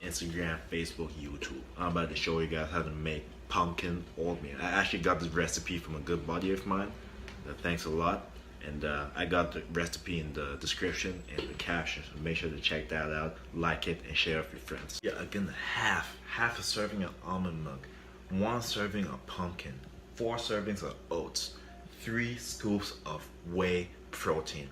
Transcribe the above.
Instagram, Facebook, YouTube. I'm about to show you guys how to make pumpkin oatmeal. I actually got this recipe from a good buddy of mine. Thanks a lot. And I got the recipe in the description and the caption, so make sure to check that out, like it, and share it with your friends. Yeah, again, half a serving of almond milk, 1 serving of pumpkin, 4 servings of oats, 3 scoops of whey protein.